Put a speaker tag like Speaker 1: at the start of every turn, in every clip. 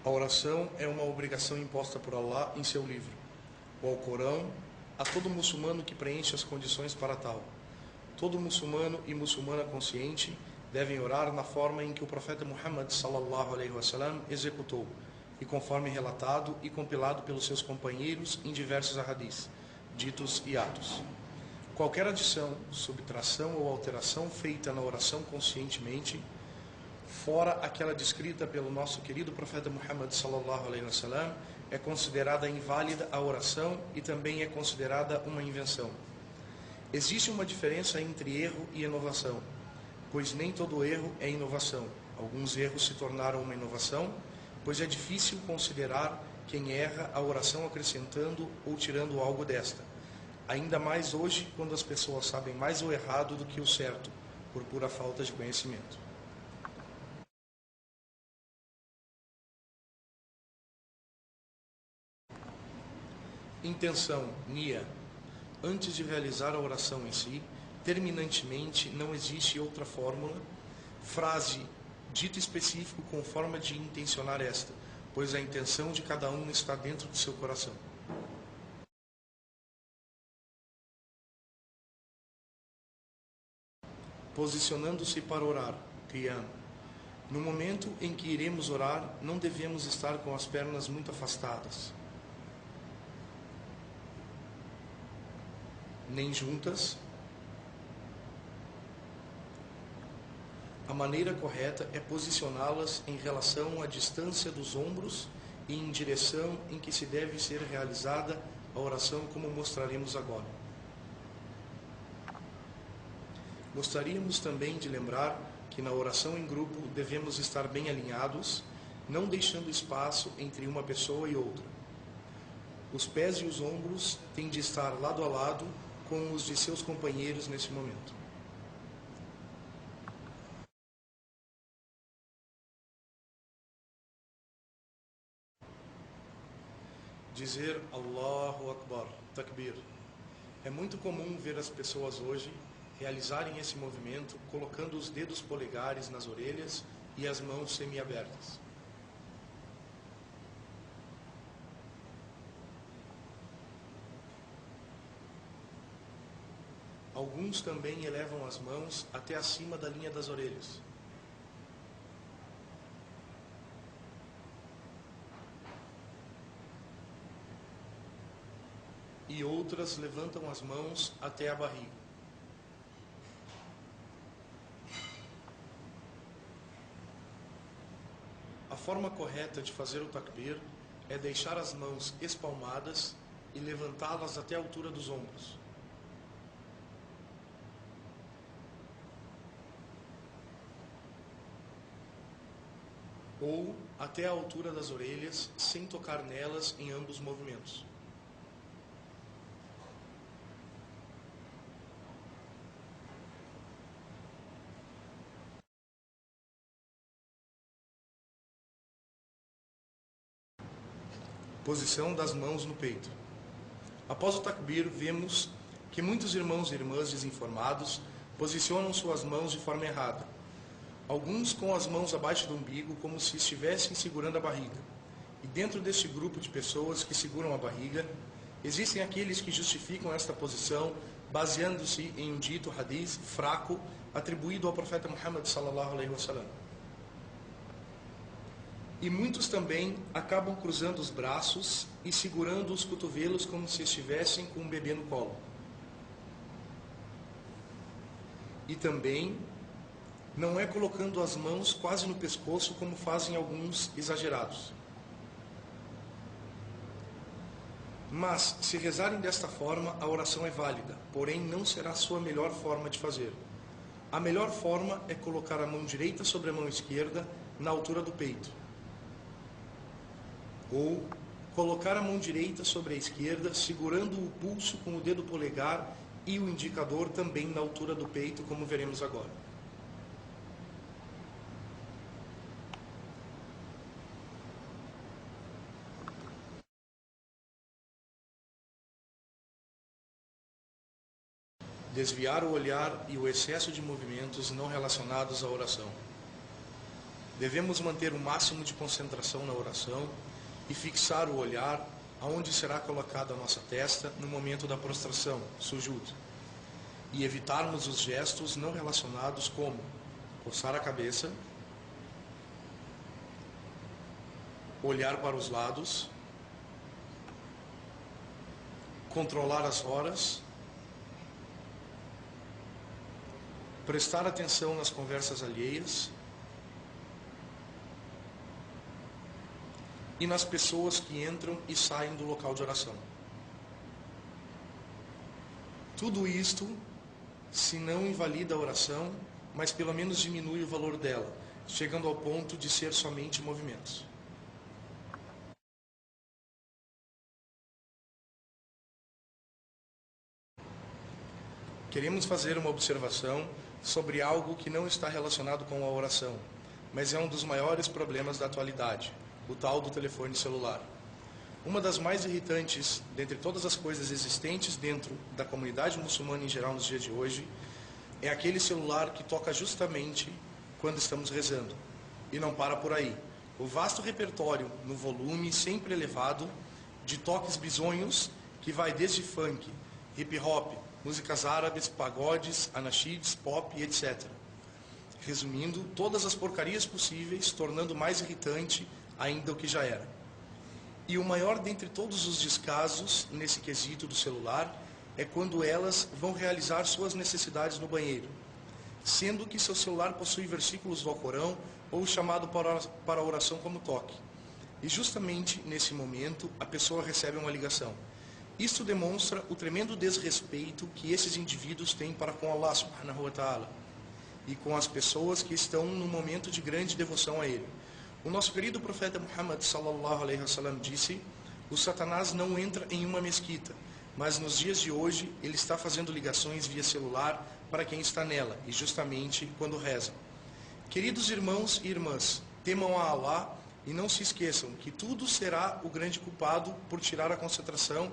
Speaker 1: A oração é uma obrigação imposta por Allah em seu livro, o Alcorão, a todo muçulmano que preenche as condições para tal. Todo muçulmano e muçulmana consciente devem orar na forma em que o profeta Muhammad sallallahu alaihi wasallam executou, e conforme relatado e compilado pelos seus companheiros em diversos hadiths, ditos e atos. Qualquer adição, subtração ou alteração feita na oração conscientemente, fora aquela descrita pelo nosso querido profeta Muhammad sallallahu alaihi wasallam, é considerada inválida a oração e também é considerada uma invenção. Existe uma diferença entre erro e inovação, pois nem todo erro é inovação. Alguns erros se tornaram uma inovação, pois é difícil considerar quem erra a oração acrescentando ou tirando algo desta. Ainda mais hoje, quando as pessoas sabem mais o errado do que o certo, por pura falta de conhecimento. Intenção, Nia. Antes de realizar a oração em si, terminantemente não existe outra fórmula, frase, dito específico com forma de intencionar esta, pois a intenção de cada um está dentro do seu coração. Posicionando-se para orar, Qiyam. No momento em que iremos orar, não devemos estar com as pernas muito afastadas, nem juntas. A maneira correta é posicioná-las em relação à distância dos ombros e em direção em que se deve ser realizada a oração, como mostraremos agora. Gostaríamos também de lembrar que na oração em grupo devemos estar bem alinhados, não deixando espaço entre uma pessoa e outra. Os pés e os ombros têm de estar lado a lado com os de seus companheiros nesse momento. Dizer Allahu Akbar, Takbir. É muito comum ver as pessoas hoje realizarem esse movimento colocando os dedos polegares nas orelhas e as mãos semiabertas. Alguns também elevam as mãos até acima da linha das orelhas. E outras levantam as mãos até a barriga. A forma correta de fazer o takbir é deixar as mãos espalmadas e levantá-las até a altura dos ombros. Ou até a altura das orelhas, sem tocar nelas em ambos os movimentos. Posição das mãos no peito. Após o takbir, vemos que muitos irmãos e irmãs desinformados posicionam suas mãos de forma errada. Alguns com as mãos abaixo do umbigo, como se estivessem segurando a barriga. E dentro deste grupo de pessoas que seguram a barriga, existem aqueles que justificam esta posição baseando-se em um dito hadith fraco atribuído ao profeta Muhammad sallallahu alaihi wasallam. E muitos também acabam cruzando os braços e segurando os cotovelos como se estivessem com um bebê no colo. E também não é colocando as mãos quase no pescoço como fazem alguns exagerados. Mas, se rezarem desta forma, a oração é válida, porém não será a sua melhor forma de fazer. A melhor forma é colocar a mão direita sobre a mão esquerda na altura do peito. Ou colocar a mão direita sobre a esquerda, segurando o pulso com o dedo polegar e o indicador também na altura do peito, como veremos agora. Desviar o olhar e o excesso de movimentos não relacionados à oração. Devemos manter o máximo de concentração na oração e fixar o olhar aonde será colocada a nossa testa no momento da prostração, sujud, e evitarmos os gestos não relacionados como coçar a cabeça, olhar para os lados, controlar as horas, prestar atenção nas conversas alheias e nas pessoas que entram e saem do local de oração. Tudo isto, se não invalida a oração, mas pelo menos diminui o valor dela, chegando ao ponto de ser somente movimentos. Queremos fazer uma observação sobre algo que não está relacionado com a oração, mas é um dos maiores problemas da atualidade, o tal do telefone celular. Uma das mais irritantes dentre todas as coisas existentes dentro da comunidade muçulmana em geral nos dias de hoje é aquele celular que toca justamente quando estamos rezando. E não para por aí. O vasto repertório no volume sempre elevado de toques bizonhos que vai desde funk, hip hop, músicas árabes, pagodes, anashids, pop e etc. Resumindo, todas as porcarias possíveis, tornando mais irritante ainda o que já era. E o maior dentre todos os descasos nesse quesito do celular é quando elas vão realizar suas necessidades no banheiro, sendo que seu celular possui versículos do Alcorão ou chamado para a oração como toque. E justamente nesse momento a pessoa recebe uma ligação. Isto demonstra o tremendo desrespeito que esses indivíduos têm para com Allah subhanahu wa ta'ala e com as pessoas que estão num momento de grande devoção a Ele. O nosso querido profeta Muhammad sallallahu alaihi wasallam disse: o Satanás não entra em uma mesquita, mas nos dias de hoje ele está fazendo ligações via celular para quem está nela, e justamente quando rezam. Queridos irmãos e irmãs, temam a Allah e não se esqueçam que tudo será o grande culpado por tirar a concentração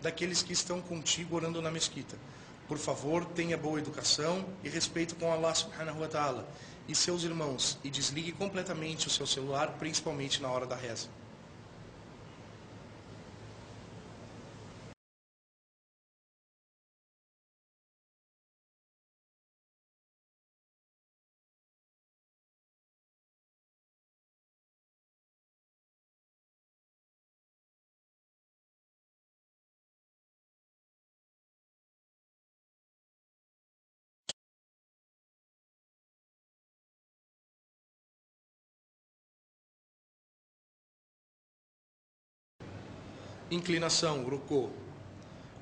Speaker 1: daqueles que estão contigo orando na mesquita. Por favor, tenha boa educação e respeito com Allah subhanahu wa ta'ala e seus irmãos, e desligue completamente o seu celular, principalmente na hora da reza. Inclinação, rukû.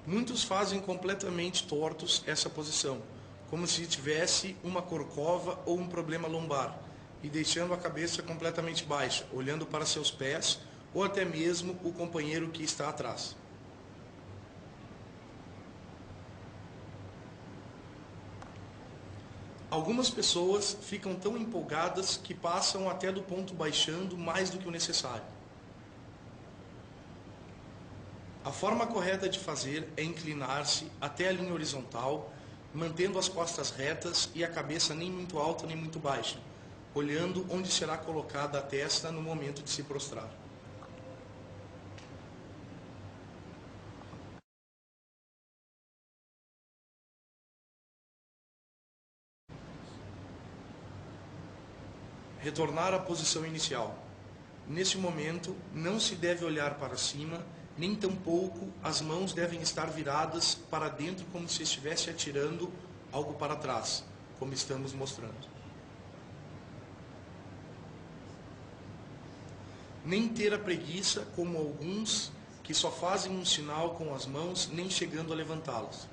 Speaker 1: Muitos fazem completamente tortos essa posição, como se tivesse uma corcova ou um problema lombar, e deixando a cabeça completamente baixa, olhando para seus pés ou até mesmo o companheiro que está atrás. Algumas pessoas ficam tão empolgadas que passam até do ponto baixando mais do que o necessário. A forma correta de fazer é inclinar-se até a linha horizontal, mantendo as costas retas e a cabeça nem muito alta nem muito baixa, olhando onde será colocada a testa no momento de se prostrar. Retornar à posição inicial. Nesse momento, não se deve olhar para cima, nem tampouco as mãos devem estar viradas para dentro como se estivesse atirando algo para trás, como estamos mostrando. Nem ter a preguiça como alguns que só fazem um sinal com as mãos, nem chegando a levantá-las.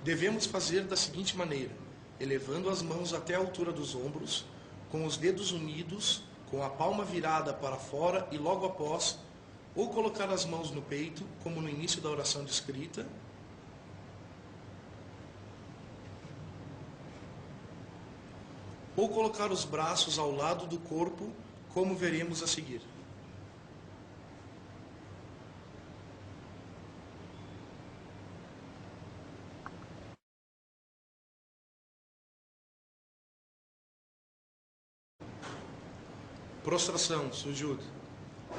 Speaker 1: Devemos fazer da seguinte maneira: elevando as mãos até a altura dos ombros, com os dedos unidos, com a palma virada para fora e logo após, ou colocar as mãos no peito, como no início da oração descrita, ou colocar os braços ao lado do corpo, como veremos a seguir. Prostração, sujud.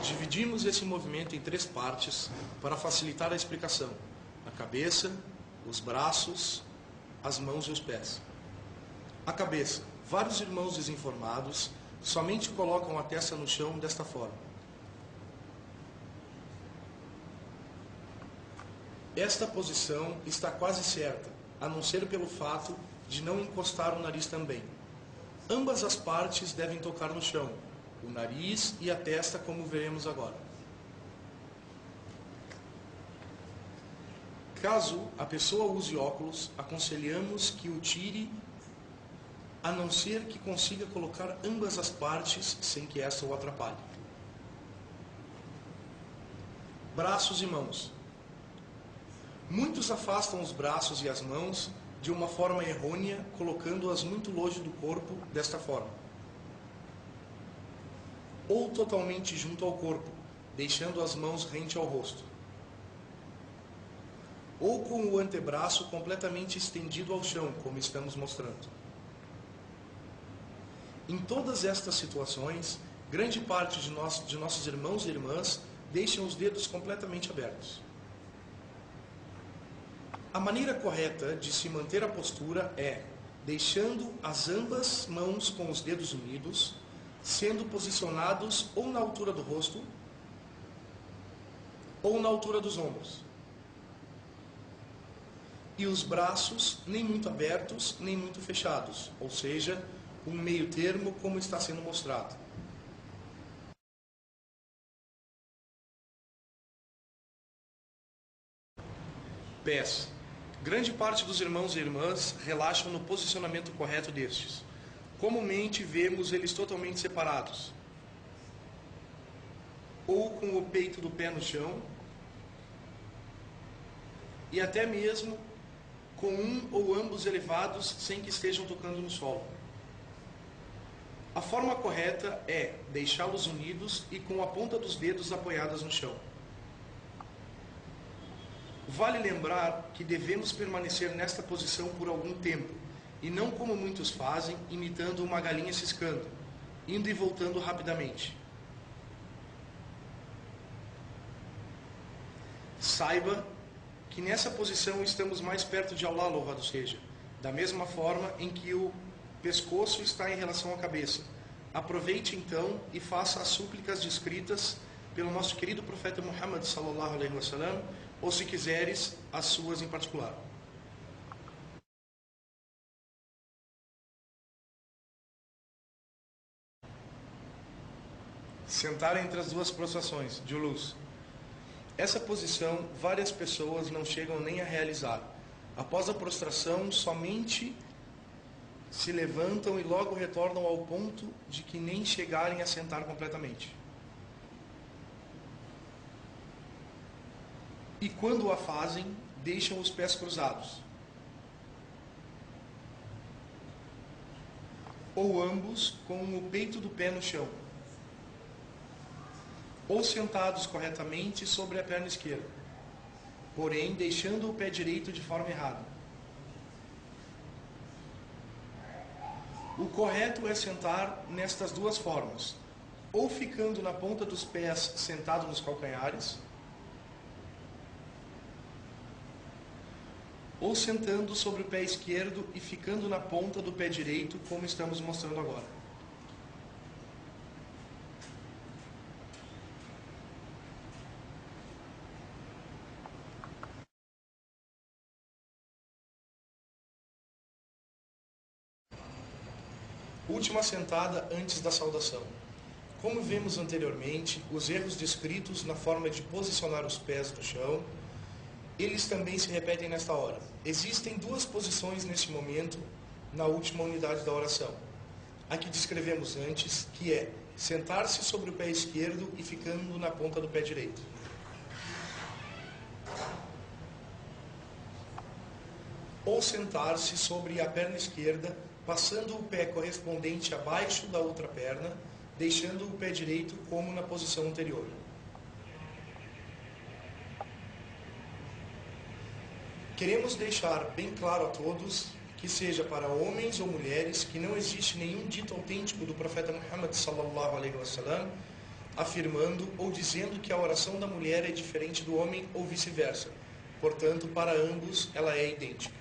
Speaker 1: Dividimos esse movimento em 3 partes para facilitar a explicação: a cabeça, os braços, as mãos e os pés. A cabeça. Vários irmãos desinformados somente colocam a testa no chão desta forma. Esta posição está quase certa, a não ser pelo fato de não encostar o nariz também. Ambas as partes devem tocar no chão, o nariz e a testa, como veremos agora. Caso a pessoa use óculos, aconselhamos que o tire, a não ser que consiga colocar ambas as partes sem que esta o atrapalhe. Braços e mãos. Muitos afastam os braços e as mãos de uma forma errônea, colocando-as muito longe do corpo, desta forma. Ou totalmente junto ao corpo, deixando as mãos rente ao rosto. Ou com o antebraço completamente estendido ao chão, como estamos mostrando. Em todas estas situações, grande parte de nossos irmãos e irmãs deixam os dedos completamente abertos. A maneira correta de se manter a postura é deixando as ambas mãos com os dedos unidos, sendo posicionados ou na altura do rosto ou na altura dos ombros. E os braços nem muito abertos, nem muito fechados, ou seja, um meio termo como está sendo mostrado. Pés. Grande parte dos irmãos e irmãs relaxam no posicionamento correto destes. Comumente vemos eles totalmente separados, ou com o peito do pé no chão, e até mesmo com um ou ambos elevados sem que estejam tocando no solo. A forma correta é deixá-los unidos e com a ponta dos dedos apoiadas no chão. Vale lembrar que devemos permanecer nesta posição por algum tempo, e não como muitos fazem, imitando uma galinha ciscando, indo e voltando rapidamente. Saiba que nessa posição estamos mais perto de Allah, louvado seja, da mesma forma em que o pescoço está em relação à cabeça. Aproveite então e faça as súplicas descritas pelo nosso querido profeta Muhammad sallallahu alaihi wasallam, ou se quiseres, as suas em particular. Sentar entre as duas prostrações, julus. Essa posição, várias pessoas não chegam nem a realizar. Após a prostração, somente se levantam e logo retornam ao ponto de que nem chegarem a sentar completamente. E quando a fazem, deixam os pés cruzados, ou ambos com o peito do pé no chão, ou sentados corretamente sobre a perna esquerda, porém deixando o pé direito de forma errada. O correto é sentar nestas duas formas, ou ficando na ponta dos pés sentado nos calcanhares, ou sentando sobre o pé esquerdo e ficando na ponta do pé direito, como estamos mostrando agora. Última sentada antes da saudação. Como vimos anteriormente, os erros descritos na forma de posicionar os pés no chão, eles também se repetem nesta hora. Existem duas posições neste momento, na última unidade da oração. A que descrevemos antes, que é sentar-se sobre o pé esquerdo e ficando na ponta do pé direito. Ou sentar-se sobre a perna esquerda, passando o pé correspondente abaixo da outra perna, deixando o pé direito como na posição anterior. Queremos deixar bem claro a todos que seja para homens ou mulheres, que não existe nenhum dito autêntico do profeta Muhammad sallallahu alaihi wasallam afirmando ou dizendo que a oração da mulher é diferente do homem ou vice-versa. Portanto, para ambos ela é idêntica.